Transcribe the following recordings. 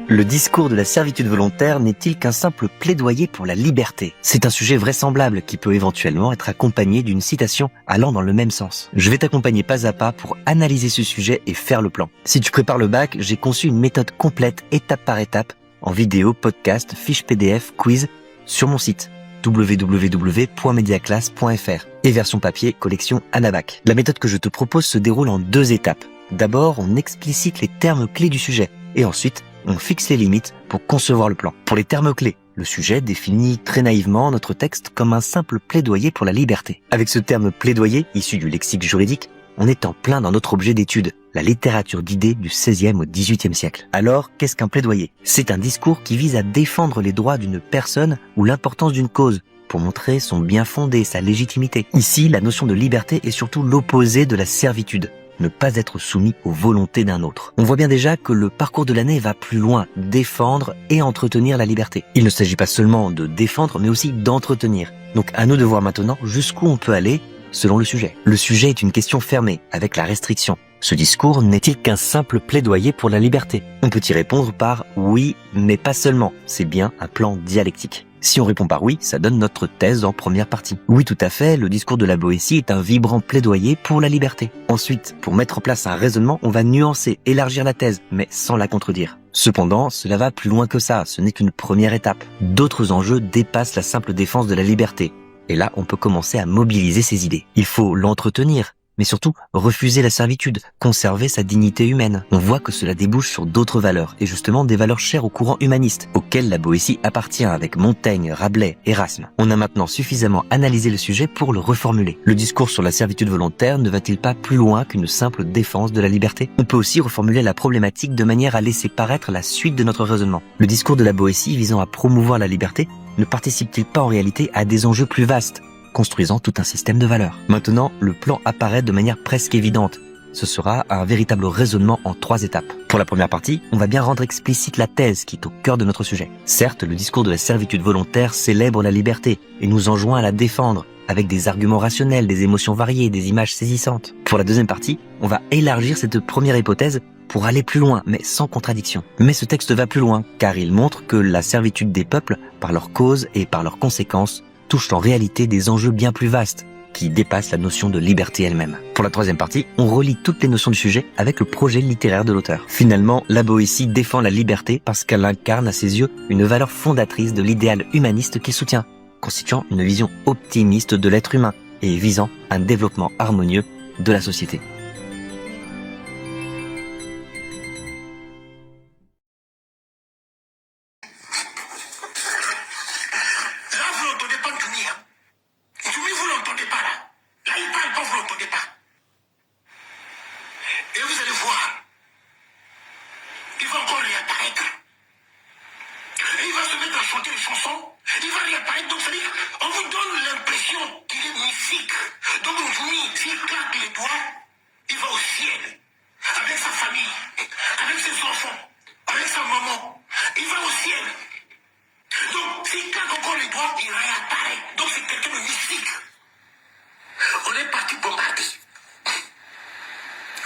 Le discours de la servitude volontaire n'est-il qu'un simple plaidoyer pour la liberté? C'est un sujet vraisemblable qui peut éventuellement être accompagné d'une citation allant dans le même sens. Je vais t'accompagner pas à pas pour analyser ce sujet et faire le plan. Si tu prépares le bac, j'ai conçu une méthode complète, étape par étape, en vidéo, podcast, fiche PDF, quiz, sur mon site www.mediaclass.fr et version papier, collection Anabac. La méthode que je te propose se déroule en 2 étapes. D'abord, on explicite les termes clés du sujet et ensuite, on fixe les limites pour concevoir le plan. Pour les termes clés, le sujet définit très naïvement notre texte comme un simple plaidoyer pour la liberté. Avec ce terme plaidoyer, issu du lexique juridique, on est en plein dans notre objet d'étude, la littérature d'idées du XVIe au XVIIIe siècle. Alors, qu'est-ce qu'un plaidoyer? C'est un discours qui vise à défendre les droits d'une personne ou l'importance d'une cause, pour montrer son bien fondé, sa légitimité. Ici, la notion de liberté est surtout l'opposé de la servitude. Ne pas être soumis aux volontés d'un autre. On voit bien déjà que le parcours de l'année va plus loin, défendre et entretenir la liberté. Il ne s'agit pas seulement de défendre, mais aussi d'entretenir. Donc à nous de voir maintenant jusqu'où on peut aller selon le sujet. Le sujet est une question fermée, avec la restriction. Ce discours n'est-il qu'un simple plaidoyer pour la liberté? On peut y répondre par oui, mais pas seulement. C'est bien un plan dialectique. Si on répond par oui, ça donne notre thèse en première partie. Oui, tout à fait, le discours de la Boétie est un vibrant plaidoyer pour la liberté. Ensuite, pour mettre en place un raisonnement, on va nuancer, élargir la thèse, mais sans la contredire. Cependant, cela va plus loin que ça, ce n'est qu'une première étape. D'autres enjeux dépassent la simple défense de la liberté. Et là, on peut commencer à mobiliser ses idées. Il faut l'entretenir, mais surtout refuser la servitude, conserver sa dignité humaine. On voit que cela débouche sur d'autres valeurs, et justement des valeurs chères au courant humaniste, auquel la Boétie appartient avec Montaigne, Rabelais, Erasme. On a maintenant suffisamment analysé le sujet pour le reformuler. Le discours sur la servitude volontaire ne va-t-il pas plus loin qu'une simple défense de la liberté? On peut aussi reformuler la problématique de manière à laisser paraître la suite de notre raisonnement. Le discours de la Boétie visant à promouvoir la liberté ne participe-t-il pas en réalité à des enjeux plus vastes, construisant tout un système de valeurs? Maintenant, le plan apparaît de manière presque évidente. Ce sera un véritable raisonnement en 3 étapes. Pour la première partie, on va bien rendre explicite la thèse qui est au cœur de notre sujet. Certes, le discours de la servitude volontaire célèbre la liberté et nous enjoint à la défendre, avec des arguments rationnels, des émotions variées, des images saisissantes. Pour la deuxième partie, on va élargir cette première hypothèse pour aller plus loin, mais sans contradiction. Mais ce texte va plus loin, car il montre que la servitude des peuples, par leurs causes et par leurs conséquences, touche en réalité des enjeux bien plus vastes, qui dépassent la notion de liberté elle-même. Pour la troisième partie, on relie toutes les notions du sujet avec le projet littéraire de l'auteur. Finalement, la Boétie défend la liberté parce qu'elle incarne à ses yeux une valeur fondatrice de l'idéal humaniste qu'il soutient, constituant une vision optimiste de l'être humain et visant un développement harmonieux de la société.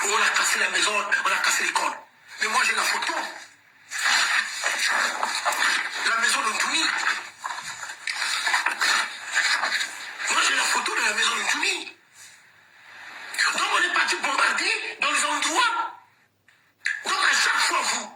On a cassé la maison, on a cassé l'école. Mais moi j'ai la photo. La maison de Ntoumi. Moi j'ai la photo de la maison de Ntoumi. Donc on est parti bombarder dans les endroits. Donc à chaque fois vous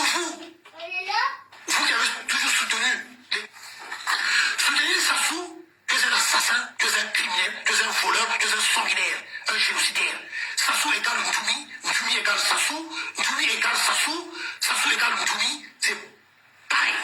Vous qui avez toujours soutenu Sassou, que c'est un assassin, que c'est un criminel, que c'est un voleur, que c'est un sanguinaire, un génocidaire. Sassou égale Moutoumi, Moutoumi égale Sassou, Moutoumi égale Sassou, Sassou égale Moutoumi, c'est pareil.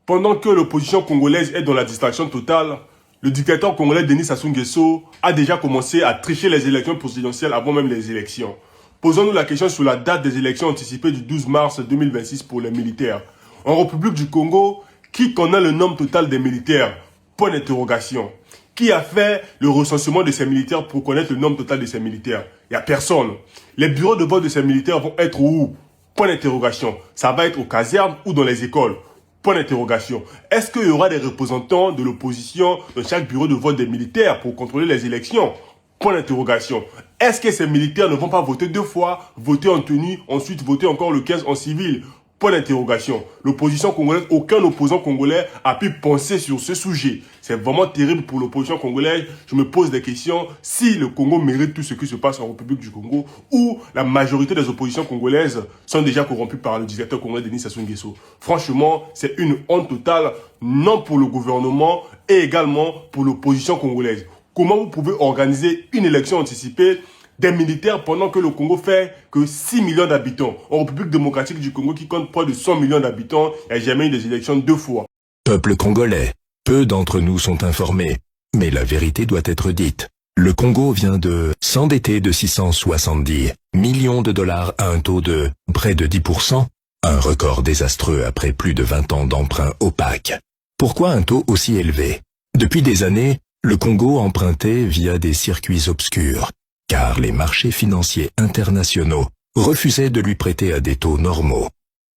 Pendant que l'opposition congolaise est dans la distraction totale, le dictateur congolais Denis Sassou Nguesso a déjà commencé à tricher les élections présidentielles avant même les élections. Posons-nous la question sur la date des élections anticipées du 12 mars 2026 pour les militaires. En République du Congo, qui connaît le nombre total des militaires? Point d'interrogation. Qui a fait le recensement de ces militaires pour connaître le nombre total de ces militaires? Il n'y a personne. Les bureaux de vote de ces militaires vont être où? Point d'interrogation. Ça va être aux casernes ou dans les écoles? Point d'interrogation. Est-ce qu'il y aura des représentants de l'opposition dans chaque bureau de vote des militaires pour contrôler les élections? Point d'interrogation. Est-ce que ces militaires ne vont pas voter 2 fois, voter en tenue, ensuite voter encore le 15 en civil? Point d'interrogation. L'opposition congolaise, aucun opposant congolais a pu penser sur ce sujet. C'est vraiment terrible pour l'opposition congolaise. Je me pose des questions si le Congo mérite tout ce qui se passe en République du Congo ou la majorité des oppositions congolaises sont déjà corrompues par le dictateur congolais Denis Sassou Nguesso. Franchement, c'est une honte totale, non pour le gouvernement et également pour l'opposition congolaise. Comment vous pouvez organiser une élection anticipée des militaires pendant que le Congo fait que 6 millions d'habitants? En République démocratique du Congo qui compte près de 100 millions d'habitants, il n'y a jamais eu des élections 2 fois. Peuple congolais, peu d'entre nous sont informés, mais la vérité doit être dite. Le Congo vient de s'endetter de 670 millions de dollars à un taux de près de 10%, un record désastreux après plus de 20 ans d'emprunt opaque. Pourquoi un taux aussi élevé? Depuis des années, le Congo empruntait via des circuits obscurs, car les marchés financiers internationaux refusaient de lui prêter à des taux normaux.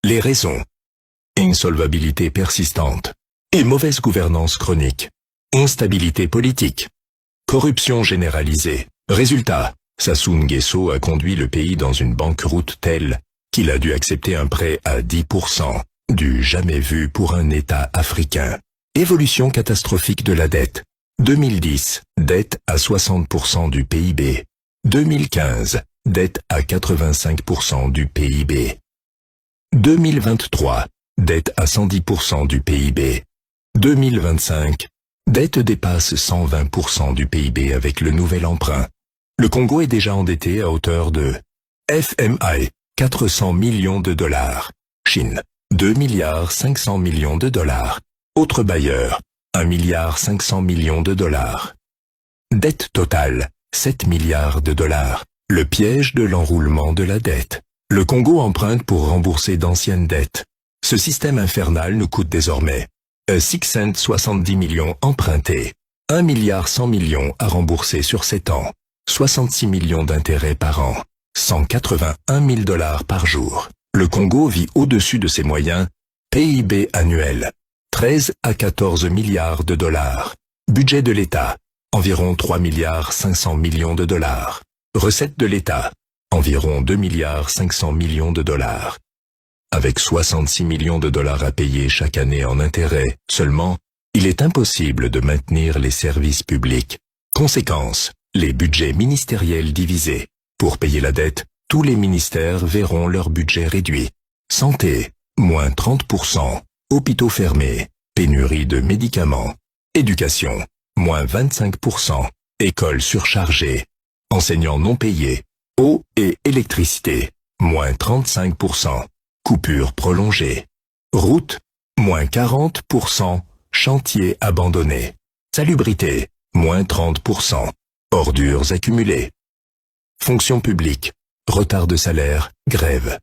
Les raisons: insolvabilité persistante et mauvaise gouvernance chronique, instabilité politique, corruption généralisée. Résultat, Sassou Nguesso a conduit le pays dans une banqueroute telle qu'il a dû accepter un prêt à 10%, du jamais vu pour un État africain. Évolution catastrophique de la dette. 2010, dette à 60% du PIB. 2015, dette à 85% du PIB. 2023, dette à 110% du PIB. 2025, dette dépasse 120% du PIB avec le nouvel emprunt. Le Congo est déjà endetté à hauteur de FMI, 400 millions de dollars. Chine, 2 milliards 500 millions de dollars. Autres bailleurs, 1 milliard 500 millions de dollars. Dette totale, 7 milliards de dollars. Le piège de l'enroulement de la dette. Le Congo emprunte pour rembourser d'anciennes dettes. Ce système infernal nous coûte désormais 670 millions empruntés, 1 milliard 100 millions à rembourser sur 7 ans, 66 millions d'intérêts par an, 181 000 dollars par jour. Le Congo vit au-dessus de ses moyens. PIB annuel, 13 à 14 milliards de dollars. Budget de l'État, environ 3 milliards 500 millions de dollars. Recettes de l'État, environ 2 milliards 500 millions de dollars. Avec 66 millions de dollars à payer chaque année en intérêts seulement, il est impossible de maintenir les services publics. Conséquence, les budgets ministériels divisés. Pour payer la dette, tous les ministères verront leur budget réduit. Santé, moins 30%. Hôpitaux fermés, pénurie de médicaments. Éducation, moins 25%. Écoles surchargées. Enseignants non payés. Eau et électricité, moins 35%. Coupures prolongées. Route, moins 40%. Chantiers abandonnés. Salubrité, moins 30%. Ordures accumulées. Fonction publique, retard de salaire, grève.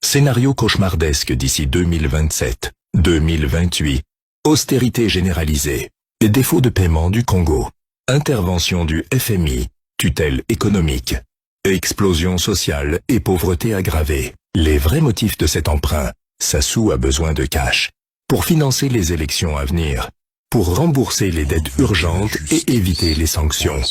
Scénario cauchemardesque d'ici 2027, 2028. Austérité généralisée. Les défauts de paiement du Congo. Intervention du FMI. Tutelle économique. Explosion sociale et pauvreté aggravée. Les vrais motifs de cet emprunt. Sassou a besoin de cash. Pour financer les élections à venir. Pour rembourser les dettes urgentes et éviter les sanctions.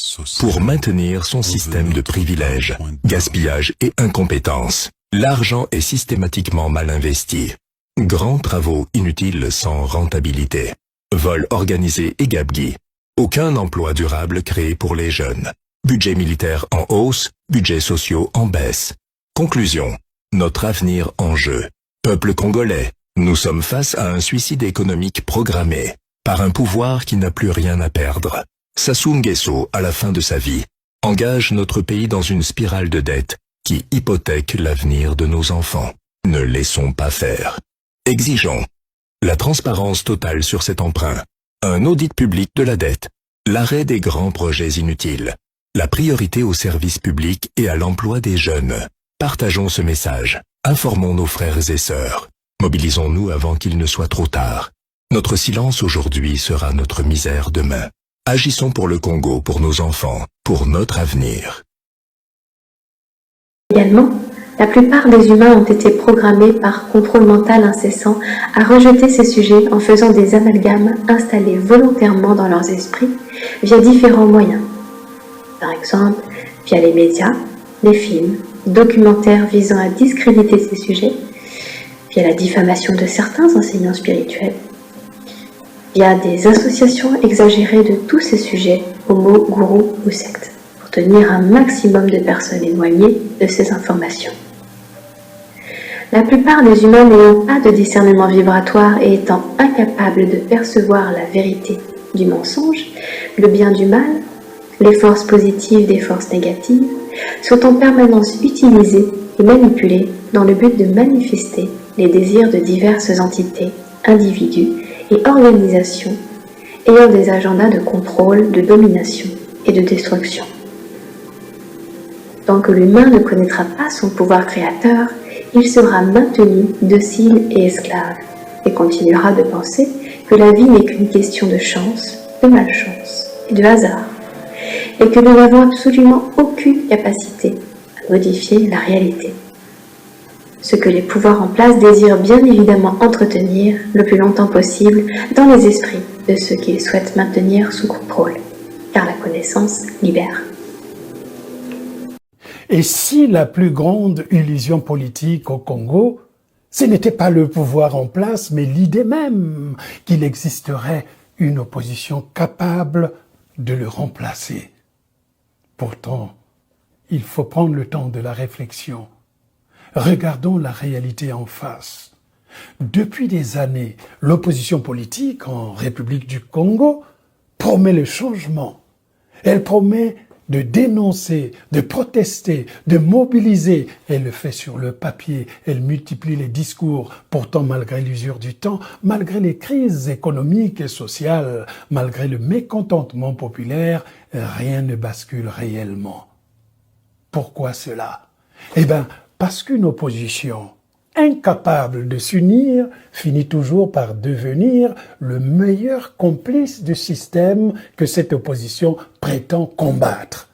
Pour maintenir son système de privilèges, gaspillage et incompétence. L'argent est systématiquement mal investi. Grands travaux inutiles sans rentabilité. Vol organisé et gabegie. Aucun emploi durable créé pour les jeunes. Budget militaire en hausse, budgets sociaux en baisse. Conclusion. Notre avenir en jeu. Peuple congolais, nous sommes face à un suicide économique programmé par un pouvoir qui n'a plus rien à perdre. Sassou Nguesso, à la fin de sa vie, engage notre pays dans une spirale de dette qui hypothèque l'avenir de nos enfants. Ne laissons pas faire. Exigeons la transparence totale sur cet emprunt, un audit public de la dette, l'arrêt des grands projets inutiles, la priorité au service public et à l'emploi des jeunes. Partageons ce message, informons nos frères et sœurs, mobilisons-nous avant qu'il ne soit trop tard. Notre silence aujourd'hui sera notre misère demain. Agissons pour le Congo, pour nos enfants, pour notre avenir. Également, la plupart des humains ont été programmés par contrôle mental incessant à rejeter ces sujets en faisant des amalgames installés volontairement dans leurs esprits via différents moyens. Par exemple, via les médias, les films, documentaires visant à discréditer ces sujets, via la diffamation de certains enseignants spirituels, via des associations exagérées de tous ces sujets, homo, gourous ou sectes, pour tenir un maximum de personnes éloignées de ces informations. La plupart des humains n'ayant pas de discernement vibratoire et étant incapables de percevoir la vérité du mensonge, le bien du mal, les forces positives des forces négatives, sont en permanence utilisés et manipulés dans le but de manifester les désirs de diverses entités, individus et organisations ayant des agendas de contrôle, de domination et de destruction. Tant que l'humain ne connaîtra pas son pouvoir créateur, il sera maintenu docile et esclave et continuera de penser que la vie n'est qu'une question de chance, de malchance et de hasard, et que nous n'avons absolument aucune capacité à modifier la réalité. Ce que les pouvoirs en place désirent bien évidemment entretenir le plus longtemps possible dans les esprits de ceux qu'ils souhaitent maintenir sous contrôle, car la connaissance libère. Et si la plus grande illusion politique au Congo, ce n'était pas le pouvoir en place, mais l'idée même qu'il existerait une opposition capable de le remplacer. Pourtant, il faut prendre le temps de la réflexion. Regardons la réalité en face. Depuis des années, l'opposition politique en République du Congo promet le changement. Elle promet de dénoncer, de protester, de mobiliser. Elle le fait sur le papier, elle multiplie les discours. Pourtant, malgré l'usure du temps, malgré les crises économiques et sociales, malgré le mécontentement populaire, rien ne bascule réellement. Pourquoi cela? Eh bien, parce qu'une opposition incapable de s'unir finit toujours par devenir le meilleur complice du système que cette opposition prétend combattre.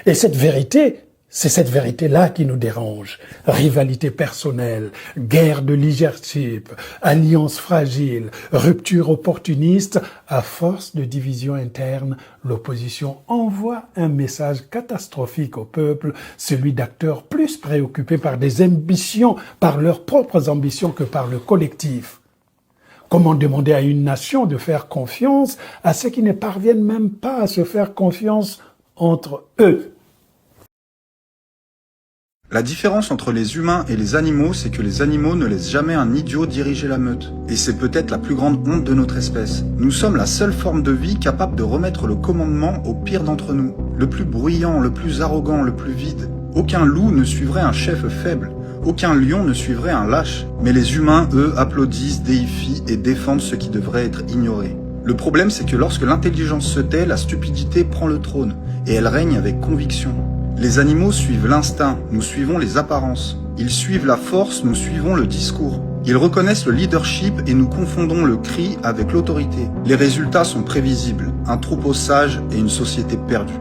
Et cette vérité, c'est cette vérité-là qui nous dérange. Rivalité personnelle, guerre de leadership, alliance fragile, rupture opportuniste, à force de division interne, l'opposition envoie un message catastrophique au peuple, celui d'acteurs plus préoccupés par des ambitions, par leurs propres ambitions que par le collectif. Comment demander à une nation de faire confiance à ceux qui ne parviennent même pas à se faire confiance entre eux? La différence entre les humains et les animaux, c'est que les animaux ne laissent jamais un idiot diriger la meute. Et c'est peut-être la plus grande honte de notre espèce. Nous sommes la seule forme de vie capable de remettre le commandement au pire d'entre nous. Le plus bruyant, le plus arrogant, le plus vide. Aucun loup ne suivrait un chef faible. Aucun lion ne suivrait un lâche. Mais les humains, eux, applaudissent, déifient et défendent ce qui devrait être ignoré. Le problème, c'est que lorsque l'intelligence se tait, la stupidité prend le trône. Et elle règne avec conviction. Les animaux suivent l'instinct, nous suivons les apparences. Ils suivent la force, nous suivons le discours. Ils reconnaissent le leadership et nous confondons le cri avec l'autorité. Les résultats sont prévisibles, un troupeau sage et une société perdue.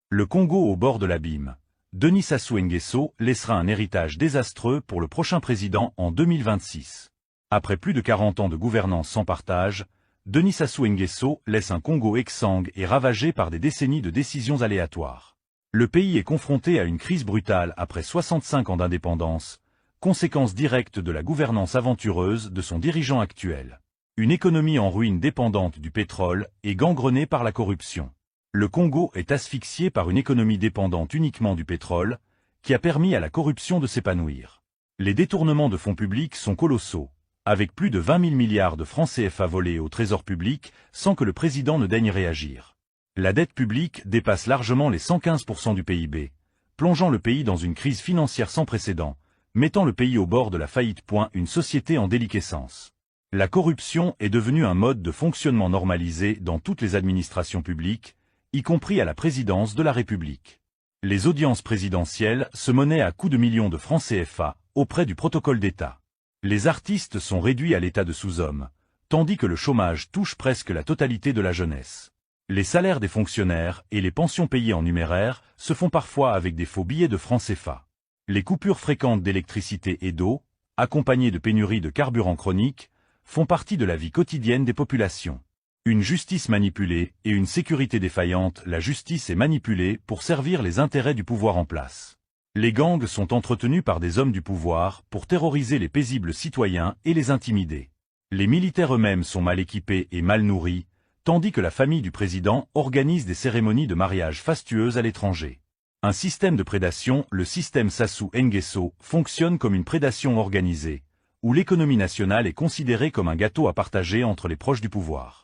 Le Congo au bord de l'abîme. Denis Sassou Nguesso laissera un héritage désastreux pour le prochain président en 2026. Après plus de 40 ans de gouvernance sans partage, Denis Sassou Nguesso laisse un Congo exsangue et ravagé par des décennies de décisions aléatoires. Le pays est confronté à une crise brutale après 65 ans d'indépendance, conséquence directe de la gouvernance aventureuse de son dirigeant actuel. Une économie en ruine dépendante du pétrole et gangrenée par la corruption. Le Congo est asphyxié par une économie dépendante uniquement du pétrole, qui a permis à la corruption de s'épanouir. Les détournements de fonds publics sont colossaux, avec plus de 20 000 milliards de francs CFA volés au trésor public sans que le président ne daigne réagir. La dette publique dépasse largement les 115% du PIB, plongeant le pays dans une crise financière sans précédent, mettant le pays au bord de la faillite. Une société en déliquescence. La corruption est devenue un mode de fonctionnement normalisé dans toutes les administrations publiques, y compris à la présidence de la République. Les audiences présidentielles se monnaient à coups de millions de francs CFA, auprès du protocole d'État. Les artistes sont réduits à l'état de sous-hommes, tandis que le chômage touche presque la totalité de la jeunesse. Les salaires des fonctionnaires et les pensions payées en numéraire se font parfois avec des faux billets de francs CFA. Les coupures fréquentes d'électricité et d'eau, accompagnées de pénuries de carburant chroniques, font partie de la vie quotidienne des populations. Une justice manipulée et une sécurité défaillante. La justice est manipulée pour servir les intérêts du pouvoir en place. Les gangs sont entretenus par des hommes du pouvoir pour terroriser les paisibles citoyens et les intimider. Les militaires eux-mêmes sont mal équipés et mal nourris, tandis que la famille du président organise des cérémonies de mariage fastueuses à l'étranger. Un système de prédation, le système Sassou Nguesso, fonctionne comme une prédation organisée, où l'économie nationale est considérée comme un gâteau à partager entre les proches du pouvoir.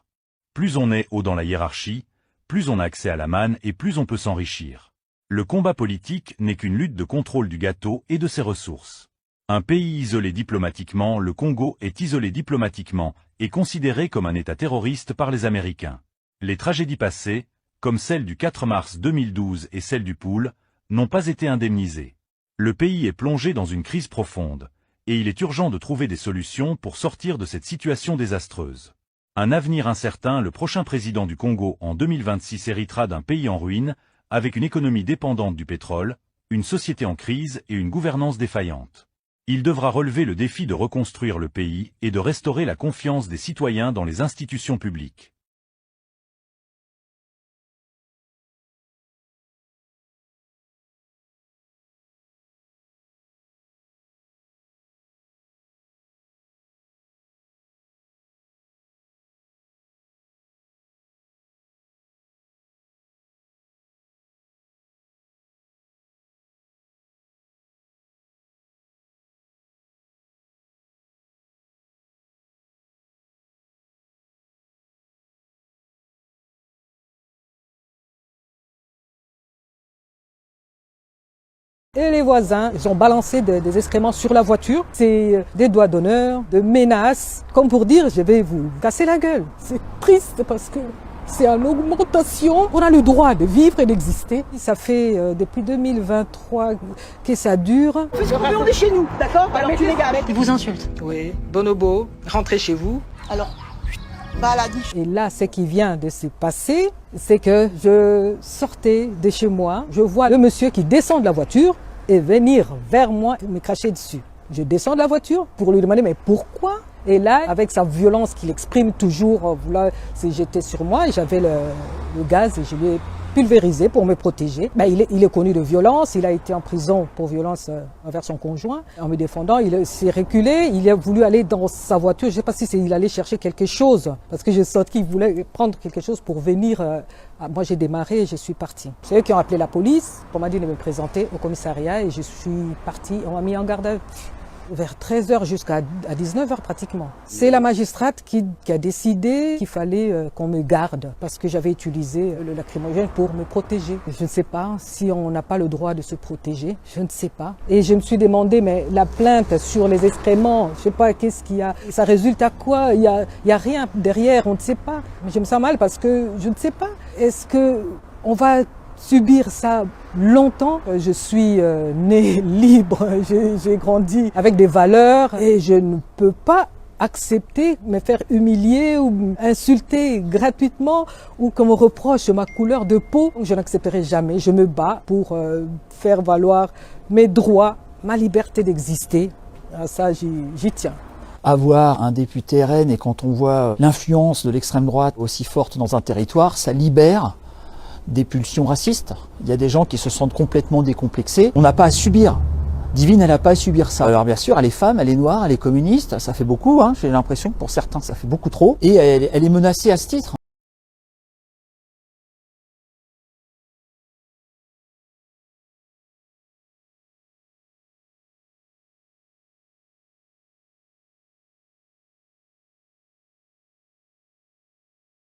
Plus on est haut dans la hiérarchie, plus on a accès à la manne et plus on peut s'enrichir. Le combat politique n'est qu'une lutte de contrôle du gâteau et de ses ressources. Un pays isolé diplomatiquement, le Congo est isolé diplomatiquement et considéré comme un État terroriste par les Américains. Les tragédies passées, comme celle du 4 mars 2012 et celle du Pool, n'ont pas été indemnisées. Le pays est plongé dans une crise profonde, et il est urgent de trouver des solutions pour sortir de cette situation désastreuse. Un avenir incertain. Le prochain président du Congo en 2026 héritera d'un pays en ruine, avec une économie dépendante du pétrole, une société en crise et une gouvernance défaillante. Il devra relever le défi de reconstruire le pays et de restaurer la confiance des citoyens dans les institutions publiques. Et les voisins, ils ont balancé des excréments sur la voiture. C'est des doigts d'honneur, de menaces, comme pour dire je vais vous casser la gueule. C'est triste parce que c'est en augmentation. On a le droit de vivre et d'exister. Ça fait depuis 2023 que ça dure. On est chez nous, d'accord? Alors tu les gars, Ils vous insultent. Oui, bonobo, rentrez chez vous. Alors, maladie. Et là, ce qui vient de se passer, c'est que je sortais de chez moi, je vois le monsieur qui descend de la voiture et venir vers moi et me cracher dessus. Je descends de la voiture pour lui demander mais pourquoi? Et là, avec sa violence qu'il exprime toujours, voilà, s'est jeté sur moi et j'avais le gaz et je lui ai pulvérisé pour me protéger. Ben, il est connu de violence, il a été en prison pour violence envers son conjoint. En me défendant, il s'est reculé, il a voulu aller dans sa voiture, je ne sais pas si il allait chercher quelque chose, parce que je sentais qu'il voulait prendre quelque chose pour venir. Moi j'ai démarré et je suis partie. C'est eux qui ont appelé la police, on m'a dit de me présenter au commissariat et je suis partie, on m'a mis en garde à vue. Vers 13h jusqu'à 19h pratiquement. C'est la magistrate qui a décidé qu'il fallait qu'on me garde parce que j'avais utilisé le lacrymogène pour me protéger. Je ne sais pas si on n'a pas le droit de se protéger, je ne sais pas. Et je me suis demandé, mais la plainte sur les excréments, je ne sais pas qu'est-ce qu'il y a, ça résulte à quoi? Il y a rien derrière, on ne sait pas. Mais je me sens mal parce que je ne sais pas. Est-ce que on va subir ça longtemps? Je suis né libre, j'ai grandi avec des valeurs et je ne peux pas accepter me faire humilier ou insulter gratuitement ou qu'on me reproche ma couleur de peau. Je n'accepterai jamais. Je me bats pour faire valoir mes droits, ma liberté d'exister. Ça, j'y tiens. Avoir un député RN et quand on voit l'influence de l'extrême droite aussi forte dans un territoire, ça libère des pulsions racistes. Il y a des gens qui se sentent complètement décomplexés. On n'a pas à subir. Divine, elle n'a pas à subir ça. Alors bien sûr, elle est femme, elle est noire, elle est communiste, ça fait beaucoup. J'ai l'impression que pour certains, ça fait beaucoup trop. Et elle est menacée à ce titre.